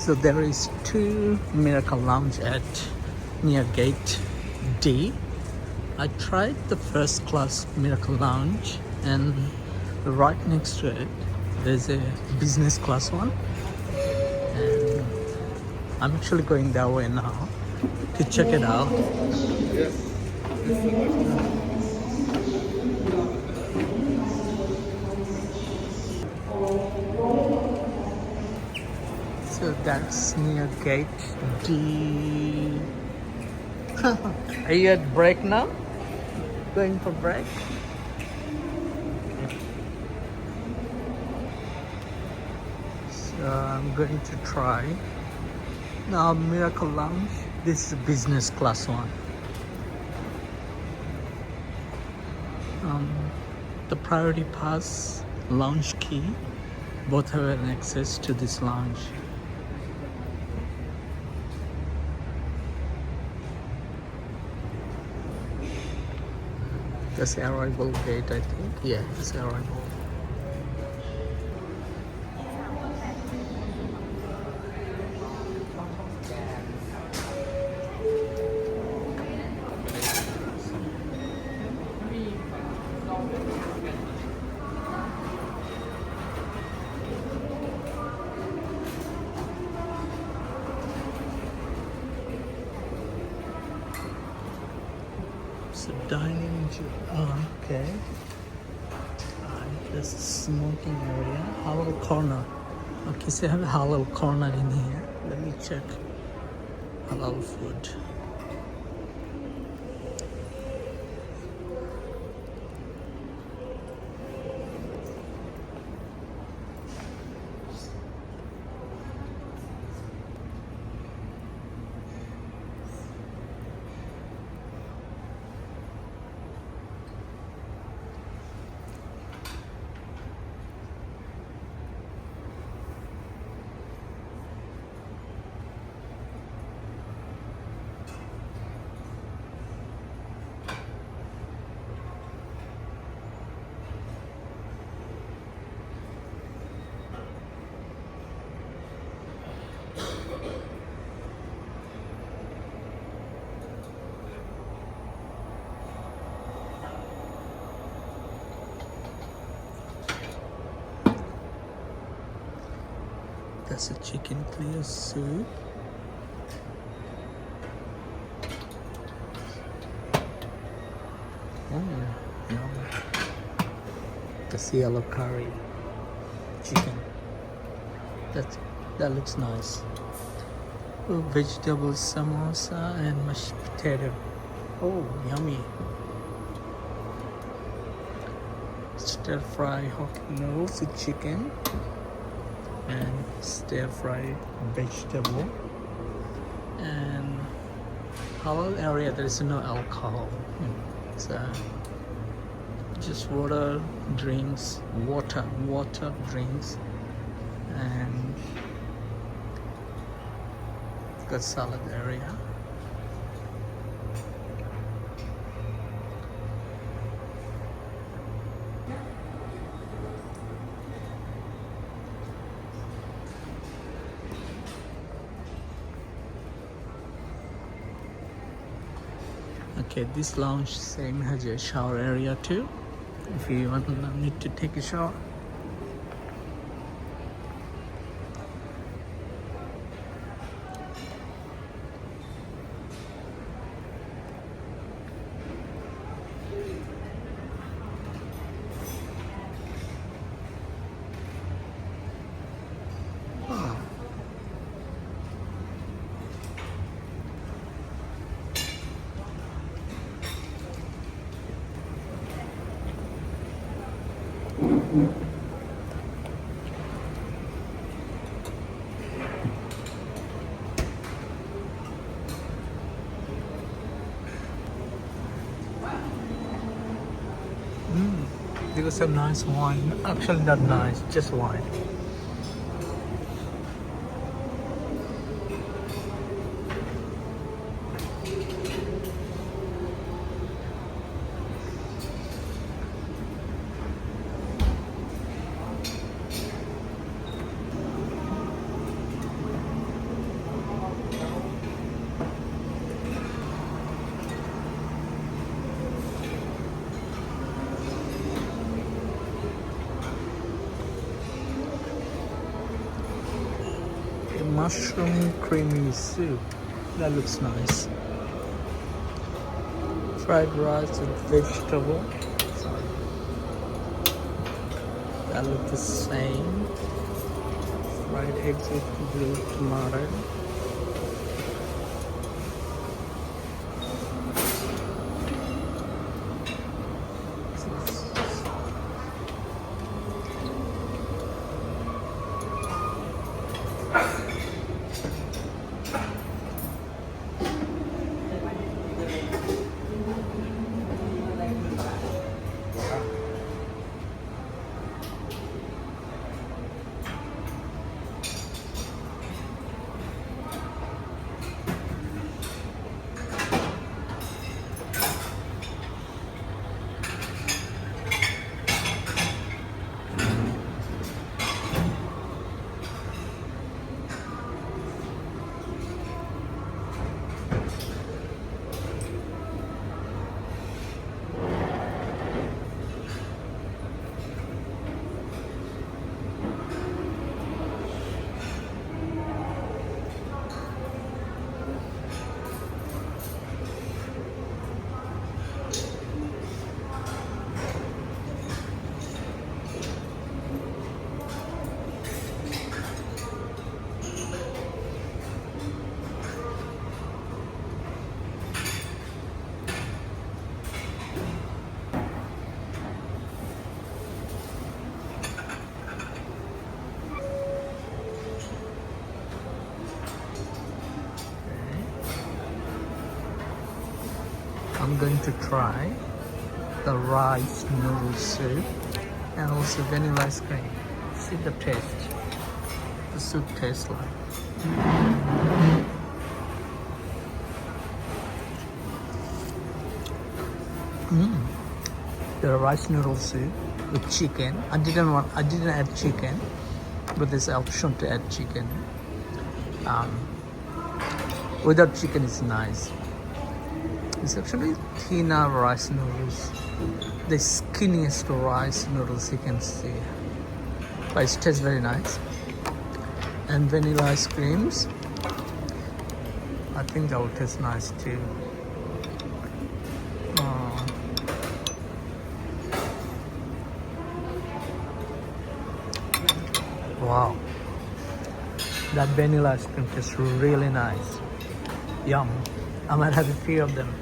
So there is two Miracle Lounge at near gate D. I tried the first class Miracle Lounge, and right next to it there's a business class one, and I'm actually going that way now to check it out. So that's near gate D. Are you at break now? Going for break? So I'm going to try. Now Miracle Lounge. This is a business class one. The priority pass, lounge key, both have an access to this lounge. That's the arrival gate, I think. Yeah, it's the arrival. So dining, okay. There's a smoking area, halal corner. Okay, so I have a halal corner in here. Let me check halal food. That's a chicken clear soup. Oh, yum. That's yellow curry chicken. That looks nice. Oh, vegetable samosa and mashed potato. Oh, yummy. Stir fry hock noodles with chicken and stir fry vegetable. And halal area, there is no alcohol. It's just water drinks, water drinks, and it's got salad area. Okay, this lounge same has a shower area too, if you need to take a shower. They got some nice wine. Actually not nice, just wine. mushroom creamy soup. That looks nice. Fried rice with vegetable. That looks the same. Fried eggs with blue tomato. I'm going to try the rice noodle soup and also vanilla ice cream. See the taste. The soup tastes like. The rice noodle soup with chicken. I didn't add chicken, but there's an option to add chicken. Without chicken is nice. It's actually thinner rice noodles, the skinniest rice noodles you can see, but it tastes very nice. And vanilla ice creams, I think that will taste nice too. Wow, that vanilla ice cream tastes really nice. Yum. I might have a few of them.